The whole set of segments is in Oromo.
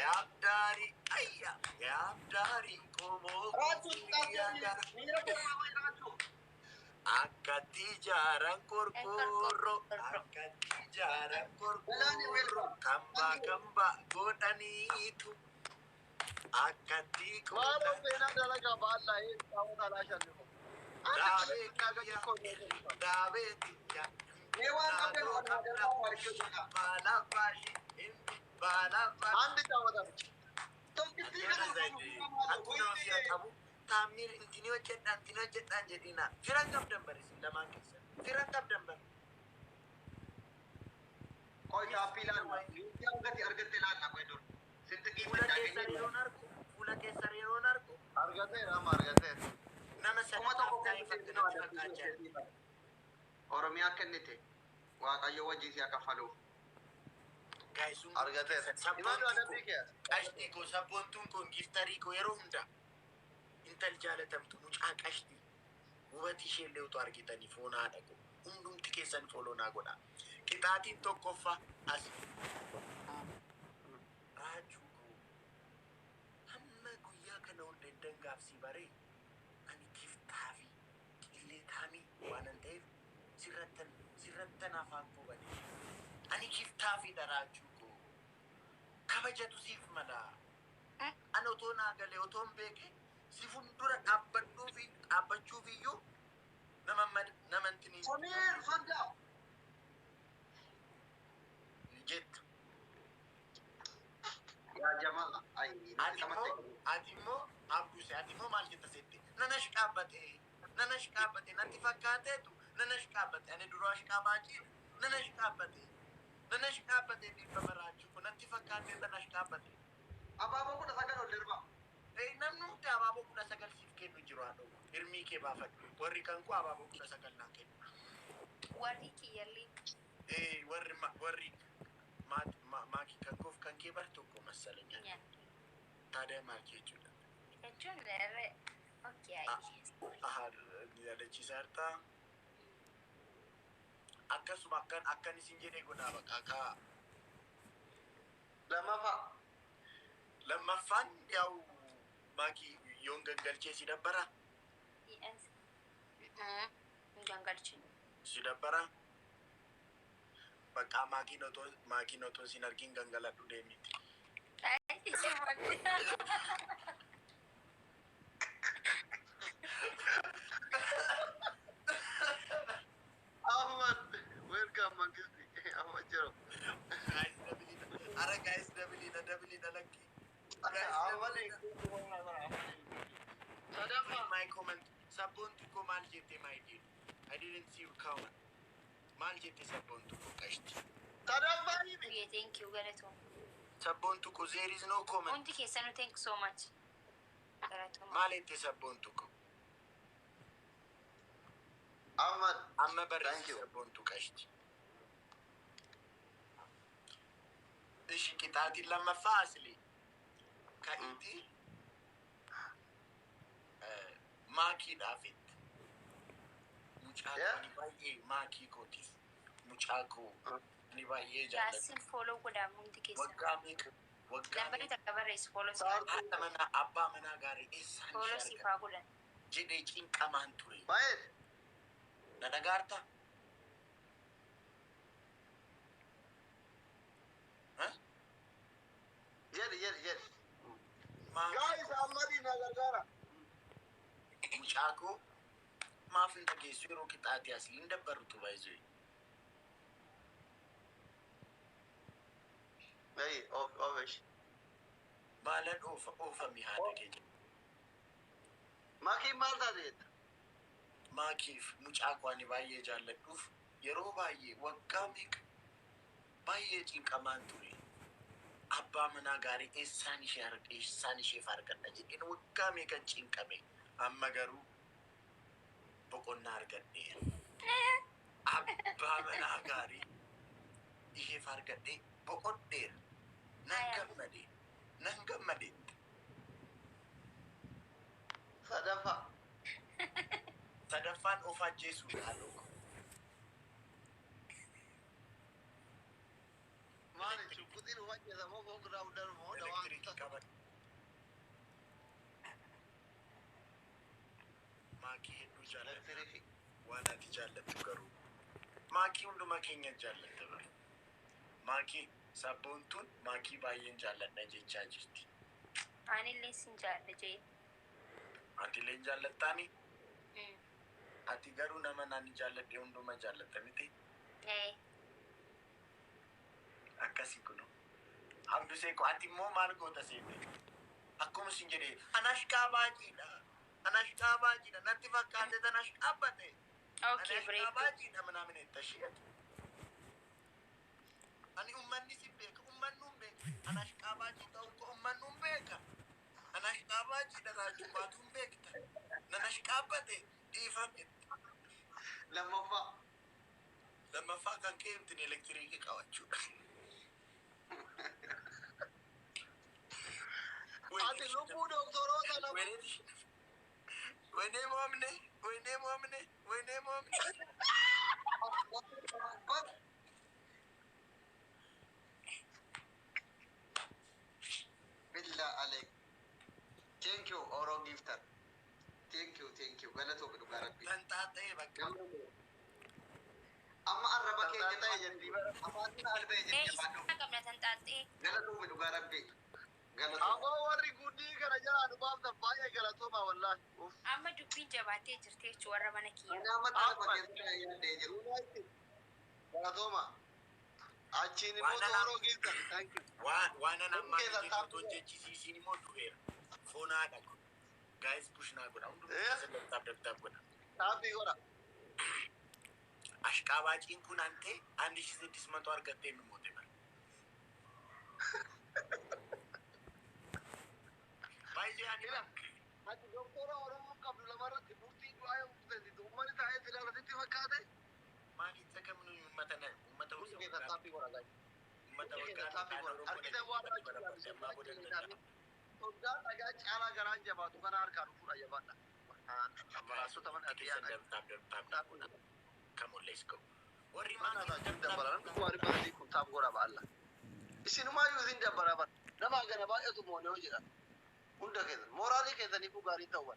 Gabdari, ayya, gabdari, komo kuyaga. Akkati jaran korkoro, akkati jaran korkoro, kamba kamba godhaniitu. Akkati Maalo seenaa dalagaa baallaa taa'uu dhalaa shannifu. daabee tiyya. Andi taa'uudhaan. Taamir intini hojjedhaan jedhina. Firan qabdan barisin lamaan keessa. Firan qabdan bari. Koi shaappii laalla. Yuutii gati argatte laalla koi dur. Sitti Fuula keessa qiitti yeroon argu. Fuula keessa yeroon argu. argateera amma argateera. Nama Kuma tokko sadii kennite fakkaachaa. Oromiyaa kennite. Waaqayyo wajjii si'a kaffaluuf. Gaayisuun Argateera. Imalu adabbii kee. qashtii koo sabboontuun koo giftarii koo yeroo hunda intal jaalatamtu mucaa qashtii hubati isheellee utuu argitanii foon haadha koo hundumti keessan foolonaa godha. Qixaatiin tokkoffaa as raajuu koo hamma guyyaa kana hunda dangaafsii baree ani giftaa fi illee taamii waanan ta'eef sirrattan afaan koo banee ani giftaa fi dharaachuu koo kabajatu siif malaa. Ani otoo naa galee otoon beeke si fuuldura dhaabbachuuf iyyuu namantini Samir Fadda. jettu. Yaa jamaa. Ayi. Ati immoo abduuse ati immoo maal jetta seette? Nanash qaabbate natti fakkaateetu nanash qaabbate ani duroo ashqaabaa jiru nanash qaabbate dhibba baraachuu kun natti fakkaatee nanash qaabbate. Abaaboo kudha sagal ol dirba. Namni hundi abaaboo 19 siif kennu jiru haa ta'u. Hirmii kee baafadhu. Warri kan koo abaaboo 19 naa kennu. Warri kiyyalli. Warri maakii kan koof kan kee bar tokko masalanya. Taadee maakii jechuudha. Jechuun leerre. Okay. Yaadachiisaa hartaa. Akkasuma akkan isin jedhee godhaa bakka lammaffaan yaa'u maakii yoon gangalchee si dabbara. Yes. Gangalchin. Si dabbara. Bakka maakiin otoo sin argin gangaladhu deemiti. Ahmad, welcome Mangisti. Ahmad Jero. Guys, dabilina lakki. My comment. Sabboontu koo maal jette my dear? I didn't see you count. Maal jette sabboontu koo qashti? Yeah, thank you, Galato. Sabboontu koo there is no comment. Undi keessanu thank you so much. Galato. Maal jette sabboontu koo? Ahmad, Amma thank barreessi you. sabboontu qashti. Ishi qixaatiin lammaffaa asli. Ka'iiti maakiidhaafitti. Mucaa koo ani baay'ee maakii kootiif. Mucaa koo ani baay'ee jaalladha. Yaasin follow godhamu undi keessanu. Waggaa meeqa? Lambarri takka barreessi follow si Haadha manaa abbaa manaa gaarii eessaan follow ishee si argata faa godhan. jedhee cinqamaan ture. Baay'ee. Na dhagaarta? Jedhi. Maakii Ahmadi na gargaara. mucaa koo maaf hin dhageessu yeroo qixaatee asii hin dabbarutu baay'ee. Hey, ofish. Maalan oofamii haadha keenya. Makiin maal taatee? Maakiif mucaa koo ani baay'ee jaalladhuuf yeroo baay'ee waggaa meeqa baay'ee cinqamaan ture. Abbaa manaa gaarii eessaan isheef argadha jedheen waggaa meeqa cinqame. Amma garuu boqonnaa argadheera. Abbaa manaa gaarii isheef argadhee boqodheera. Nan gammade. Sadaffaan of ajjeesuudha halluu. Maal jechuun? rukkutiin hojjetamoo foogirraa hundarmoo Elektirikii qaban. Maakii hedduu jaalladha. elektirikii. Waan ati jaallattu garuu. Maakii hunduma keenya jaallatta bara. Maakii sabboontuun maakii baay'een jaalladha jechaa jirti. Anillee sin jaalladha jee. Ati illee jaallattaani? Ati garuu nama naani jaalladhe hunduma jaallatta miti? Akkasii kunu. Abduu Seeko ati immoo maal goota seete? Akkuma sin jedhee anashqaa baajiidha. Anashqaa baajiidha. Natti fakkaate anashqaa bate. Okay, Anashqaa break. baajiidha manaa mineettashee. Ani ummanni si beeka. Ummanni hin beeka. Anashqaa baajii ta'uu koo ummanni hin beeka. Anashqaa baajiidha raajummaatu hin beekta. Nanashqaa bate dhiifame. Lammaffaa kan kee ittiin elektirikii qabachuudha. Ati lubbuu doktoroota lama. Weenee moomne. Billah Alek. Thank you, Oro Gifter. Thank you. Galatoo fi dhugaa rabbii. Kan taatee bakka. Amma arraba keenya ta'e jetti. Afaan albee jetti afaan Isa qabna tan xaaxee. galatoo fi dhugaa rabbii. Ammoo warri guddii kana jalaa dhufaaf baay'ee galatooma wallaahi. Amma dubbiin jabaatee jirti jechuun warra mana kiyya. Ani amma arraba keessa yaadee jiru. Galatooma. Achiin immoo tooroo geessan. Thank you. Waan ammaa jechuun jechisiisiin immoo du'eera. Foonaadha kun. Gaayis bushnaa godha. Hundumtuu dabtaaf godha. Taappii godha. Ashqaabaaciin kun hantee 1600 argattee nu moote bara. Baay'ee ani Ati doktora Oromoo qabdu lamarratti murtii du'aa yoo murteessitu uummanni taa'ee silaalatitti fakkaate. maaliif akka minu uummata Murtii keessa taappii godha gaayii. uummata Murtii keessa waggaa taappii godha. Argite waan Argite Sodaa dhagaa caalaa garaan jabaatu kana harkaan fuudha jabaadha. Amaraasota mana ati yaada. Come on, let's go. Warri Mana maangii ta'a dabalaran kun warri baadii kun taap godha baalla. Isinumaa isin dabbaraban. Nama gana baay'atu moonee jedha. Hunda keessan mooraalii keessaniifuu gaarii ta'uudha.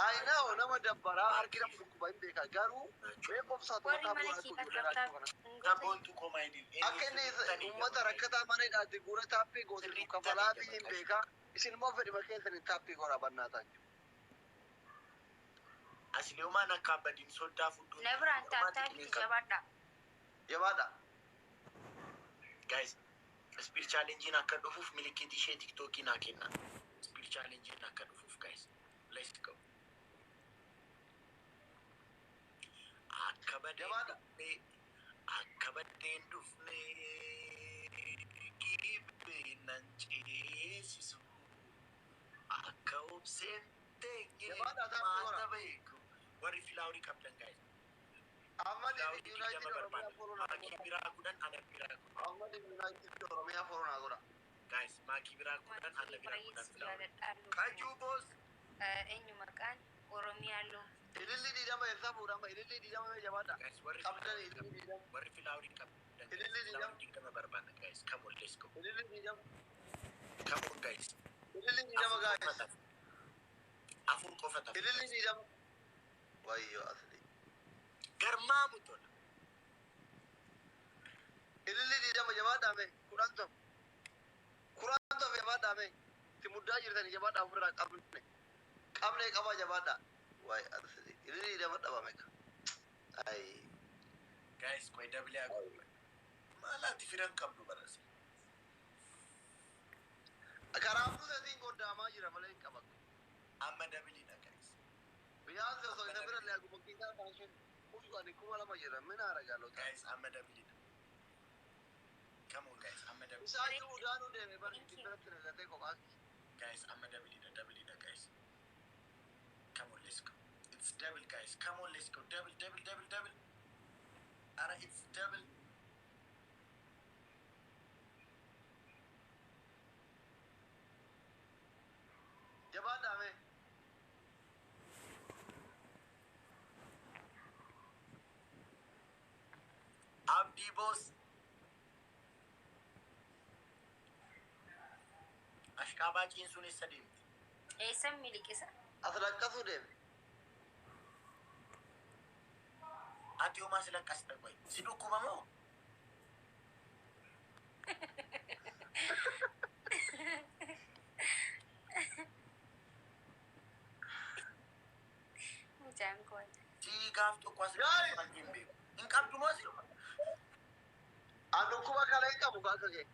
Ayinaa nama dabbaraa harkina dhukkuba hin beekaa garuu beekumsaa Warri to'ataa mana bu'aa kiyya qabdaa. Gabboontu komaa hin akka inni uummata rakkataa mana hidhaatti guura taappii gootu kafalaa fi hin beekaa isin immoo fedhima keessaniin taappii godha bannaa ta'a. Asliumaan akka abbadiin sodaa fudduun. Na biraan taattaa itti jabaadha. Jabaadha. Guys, speed challenge akka dhufuuf milikiitii ishee tiktookii naa kenna. Speed challenge akka dhufuuf guys. Let's go. Jabaadha. Akka baddeen dhufne gibbee nan ceesisu. Akka obseen teenye Jabaadha, taa'ee maata jira. beeku. Warri filaawurii qabdan guys. Amma Filaawurii Yuunaayitid jama Oromiyaa barbaada. foronaa Maakii godha. biraa kudhan ana biraa kudhan. Amma Yuunaayitid Oromiyaa foronaa godha. Guys, maakii biraa kudhan ana biraa kudhan Baay'ee filaawurii. jaaladha. Kajuu boos. Eenyu maqaan Oromiyaa loo. Ililli diidama eessaa fuudhama? Ililli diidama jabaadha. Guys, warri Qabdan filaawurii ililli qabdan. diidama. Warri filaawurii qabdan. Ililli Filaawurii digdama barbaada guys. Come on, let's go. Ililli diidama. Come on guys. Ililli diidama gaayis. Afur qofa tafu. Ililli diidama. Wayyoo asli. Garmaamu tola. Ililli diidama jabaadhaa mee? Kudhan tokko. Kuraan tokko jabaadhaa mee? Itti muddaa jirtanii jabaadhaa ofirraa qabne. Qabnee qabaa jabaadhaa. Waay asli. Ililli diidama dhabame ka. Ayi. Guys, koi dabli ago. Malaati firan qabdu barase. Karaafuu seetiin goddaamaa jira malee hin qaban. Amma dabli da guys. Biyyaansi osoo hin bira illee aguma kiisaa kan sun usuudhaan kuma lama jira mina aragaalota. Guys, amma dabli da. Come on guys, amma dabli. Isaan jiru udaanuu deeme bari ittiin biratti nagatee kophaa. Guys, amma dabli da guys. Come on, let's go. It's double guys. Come on, let's go. Double. Ara, it's double. Jabaadhaa mee? Abdi boss. Ashkabaachiin sun eessa deemti? Eessan miliqisa? As laqqasuu deeme. Ati homaa si laqqasita qoy. Si dhukkuba moo? Mucaan kun. Si gaaf tokko as laqqasita hin beeku. Hin qabdu moo si dhuma? An dhukkuba kana hin qabu akka kee.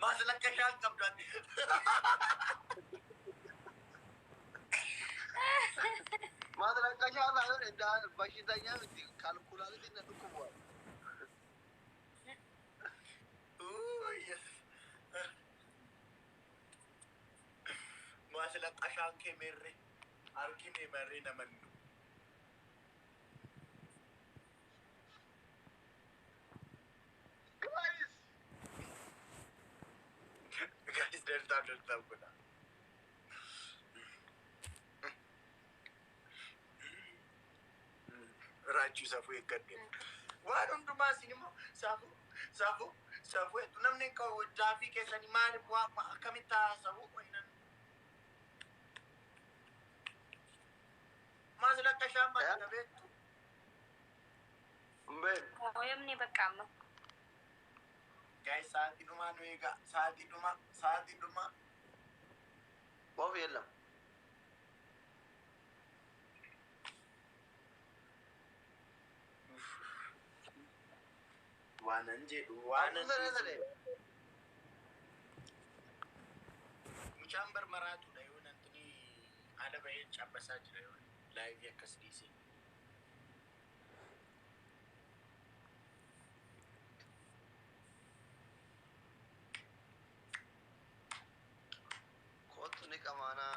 Maas laqqashaa hin qabdu ati. Maas laqqashaa taanaan bashitanya miti kalkulaalitiin na dhukkubu. Maas laqqashaan kee meerre argine marree namannu. Guys, delta godha. Raajuu safuu eeggadhe. Waan hundumaa isin immoo safuu hedduu namni daafii keessanii maaliif waa akkamitti haasa'u waynan. Maas laqqashaan maal beektu? Mbeen. Mooyomni bakka amma. Guys, sa'aatii dhumaa nu eegaa. Sa'aatii dhumaa. Of yeellam. Waanan jedhu mucaan barmaraatudha yoo nantini haala bahee cabbasaa jira yoo laayivii akkas dhiisee. Kootu ni qamaanaa.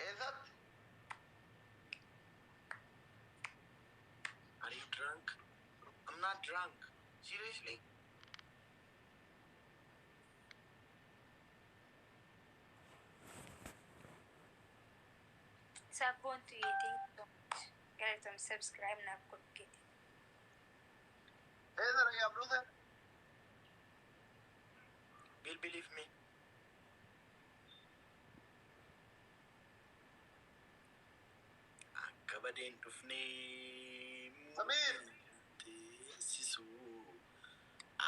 Eessatti? Are you drunk? I'm not drunk. Seriously? Sabboon tuyyeetiin galatoom subscribe naaf godhukete. Eessa na yaabduu sana? Believe me. Akka badeen dhufnee Samiir. teessisuu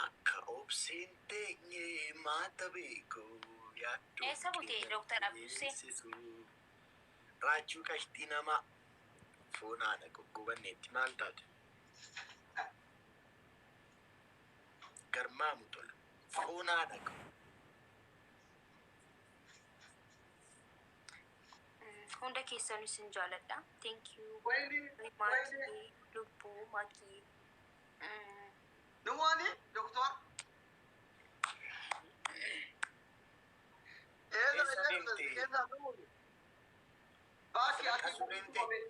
akka obseen teenye maata beekoo yaaddoo Eessa butee Dr. Abduseen? teessisuu. Raajuu kashtii namaa foonaadha goggobanneetti maal taate? Garmaamu tola foonaadha qabu. Hunda keessanis hin jaaladha. Thank you. Wayni. Maakii, lubbuu, maakii. Nuwaani doktor. Eessa deemtee? Eessa nuuni? Baasii ati Deemtee?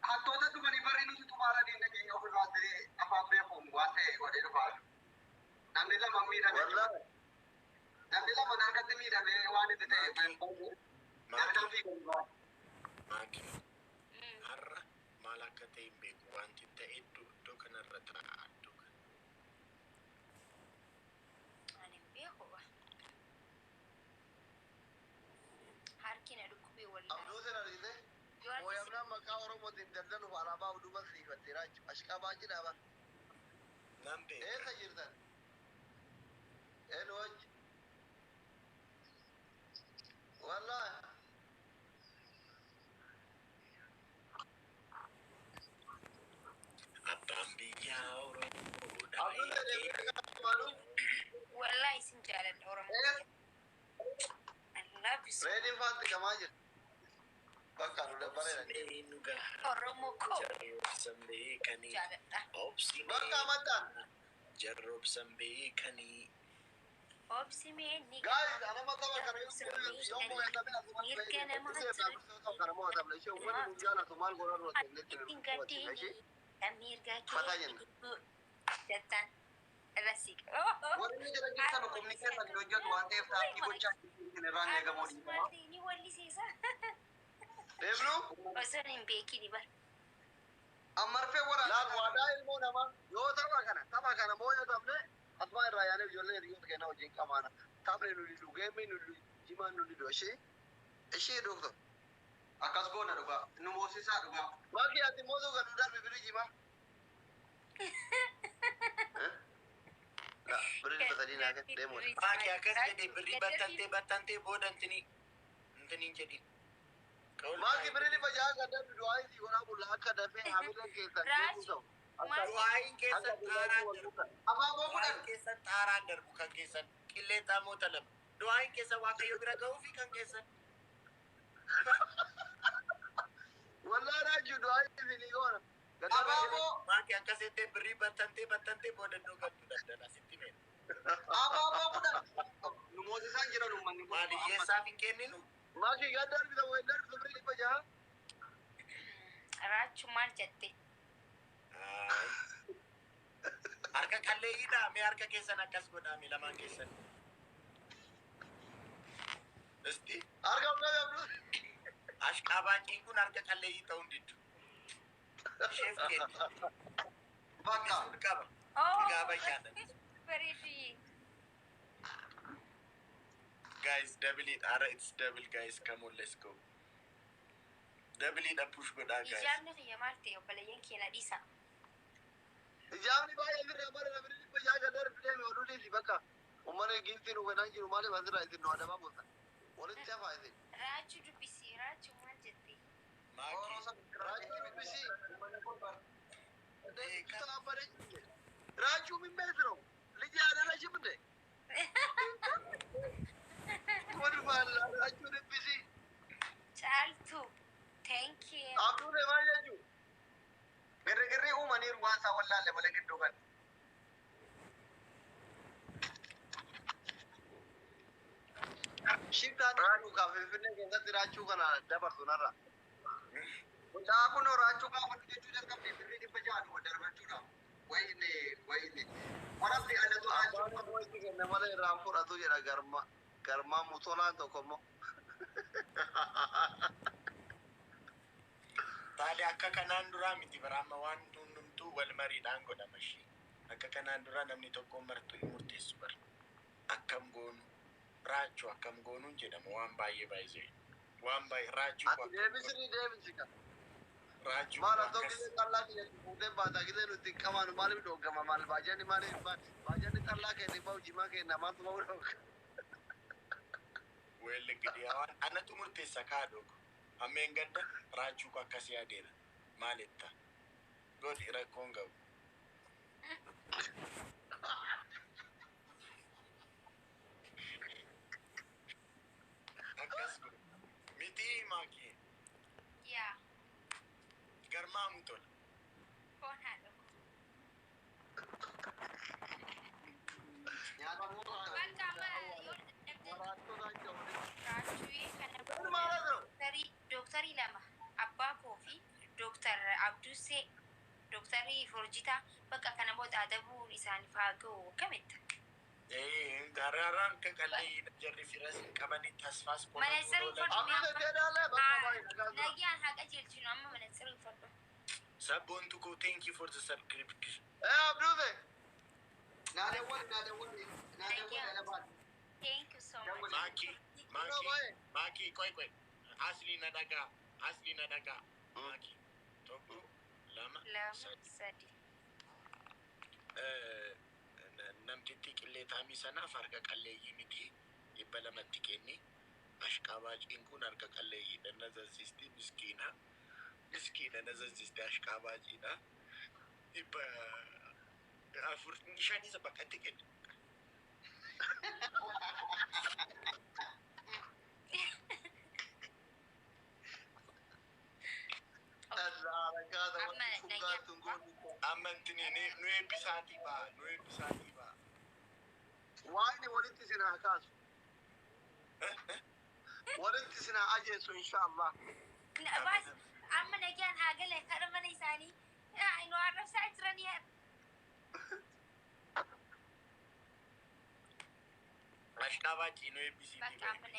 hattoota dhufanii barri nuti tumaara diinna keenya ofirraa ta'ee afaan beekuun waan ta'e godhee dhufaa. Namni lama miidhame. Namni lama harkatti miidhamee waan itti ta'e beekuun. Gargar fiigaa. Maakii har'a maal akka ta'e hin beeku wanti ta'e iddoo kanarra ta'a iddoo kana. Ani hin beeku. Harki na dhukkubee wallaahi. Abduu sana argite? Yoo harki Mooyamnaan maqaa Oromootiin daldaluuf alaabaa duuba siifattee raachi. Ashqabaa jedhama. Nan beeka. Eessa jirtan? Eenyu wajji? Wallaahi. Abbaan biyyaa Oromoodha. Abduu sana deemee maaluu? wallaahi isin jaaladha Oromoo. I love you so Reediin faanti gamaa jira. Bakka nu dabbareedha. Nu gaha. Oromoo koo Jarroobsan beekanii. jaaladha. Obsi Bakka amantaan. jarroobsan beekanii. Obsi meenni Guys, ana mataba kana yoo moo'atamee asuma mirga namaatti kana moo'atamne ishee uummanni nu jaalatu maal godhan rooti illee ittiin gaddiini ishee kan mirga Fataa jenna. jettan irrasii warri inni jala jirtan kominikeetan hin hojjetu waan ta'eef taa'anii gochaa isin irraan eegamoo dhiibama. ni wallisiisa Deemnu osoo hin beekini bar ammarfee waraana. Laal waadaa ilmoo namaa yoo tapha kana moo'atamne asmaa irraa yaanee ijoollee hiriyoota keenyaa wajjin qamaana. Taphni nu didu, geemii nu didu, jimaan nu didu. Ishee doktor. Akkas goona dhugaa. Nu moosisaa dhugaa. Maakii ati mootuu kan nu darbe birii jimaa. Birii batanii naa kan deemu. Maaki akkas jedhe birrii battantee booda intiniin jedhin. Maakii birii dhiba jaa kan darbe du'aa isii godhaa bulla akka dafee hamileen keessan deemuu ta'u. Du'aayin keessan xaaraan darbu. Abaaboo Du'aayin fudhan. keessan xaaraan darbu kan keessan qillee xaamoota lama. Du'aayin keessan waaqayyo bira ga'uu fi kan keessan. Wallaa raajuu du'aa isii ni goona. Abaaboo. Maaki akkas jettee birrii battantee booda iddoo galtu daldala sitti meera. Abaaboo fudhan. Nu moosisaan jiran uummanni kun. Maali hiyyeessaaf hin kenninu? Maakii kan darbita wayi darbita birii dhiba jaa. Raachu maal jette? Harka qalleeyyiidha. Mee harka keessan akkas godhaame lamaan keessan. Isti Harka mul'ata qabdu. ashqaabaanciin kun harka qalleeyyii ta'uu hin diddu. Isheef kenni. Bakka. Sun qaba. Oh, Gaafa nyaatan. bareedii. Guys, double it. Ara, it's double, guys. Come on, let's go. Double it, push godhaa, guys. Ijaarni kiyya maal ta'e obboleeyyan keenya dhiisa. Ijaamni baay'ee birraa bara namni dhibba jaa kan darbe deeme oduu dhiisi bakka. Uummanni giiftii nu godhan jiru maaliif asirraa isin nu adamaa bultan? Walitti hafaa isin. Raachu dubbisi. Raachu maal jette? Maaki. Raajuu bibbisi. Raajuu min beekiro. Liji adala shibde. Wani maalla raajuu bibbisi. Caaltu. Thank you. Abduule maal jechuu? Girrigirri uumaniiru waan isaa wallaalle malee gidduu kan. Shibdaan raajuu kaa finfinnee keessatti raajuu kana dabarsu narra. Daakun raachuu gaafa jechuu jalqabde birrii dhibba ja'a nu darbachuudha. Wayinni. Warabni alatu raachuu. Abbaan wayiti kenne malee irraan fudhatu jedha garmaa mutolaan tokko immoo. Taali akka kanaan duraa miti bara amma waan hundumtuu wal mariidhaan godhama ishee. Akka kanaan duraa namni tokko martuu hin murteessu bara. Akkam goonu raachuu akkam goonuun jedhama waan baay'ee baay'ee. Waan baay'ee raachuu Ati deebisi kan. raachuu Maal haa ta'u gisee xallaa kiyya fuutee baataa gisee nuti qabaanu maaliif dhoogama maal baajanni maaliif baajanni xallaa keenya bahu jimaa keenya namaatu bahuu dhoogama. weelli gidi waan anatu murteessa kaadhogo. Ammeen gadda raachuu akkasii adeera. Maalitta? Godhi rakkoon gahu. Akkas godhu. Miti maakii. Yaa. Garmaamu tola. Foon haadha. Nyaata muuraa. Bakka amma yoo dadhabde Maraattotaan jawwanii. raachuu kana Kun maal haa ta'u? dooktarii lama abbaa koo fi dooktar Abduusee dooktarii Forjitaa bakka kana booda adabuun isaaniif haa ga'u kametta. Dararaan kan qallee jarri firas qabanii tasfaas Manatsirri fudhu. Abdii deddeedaalee bakka baay'ee nagaa jira. Nagaan haqa jechuun amma manatsirri fudhu. Sabboontu koo thank you for the subscription. Abduuse. Naadawwan alabaan. Thank you so much. Maaki, koi. Asli na dagaa. Maaki. Tokko, lama, sadi. Namtitti qillee taamii sanaaf harka qalleeyyii miti. Dhibba lamatti kenni. Ashqaabaaciin kun harka qalleeyyiidha. Nazarsiisti miskiina. Miskiina nazarsiisti ashqaabaaciidha. Dhibba afur shaniisa bakkatti kenni. Amantini nu eebbisaatii ba'a. Waa'ini walitti isin haa kaasu. Walitti isin haa ajeessu inshaallah. Amma nagaan haa galan kadha mana isaanii. Nu arrabsaa jiranii. Ashqaabaaciin nu eebbisiitii. Bakka amma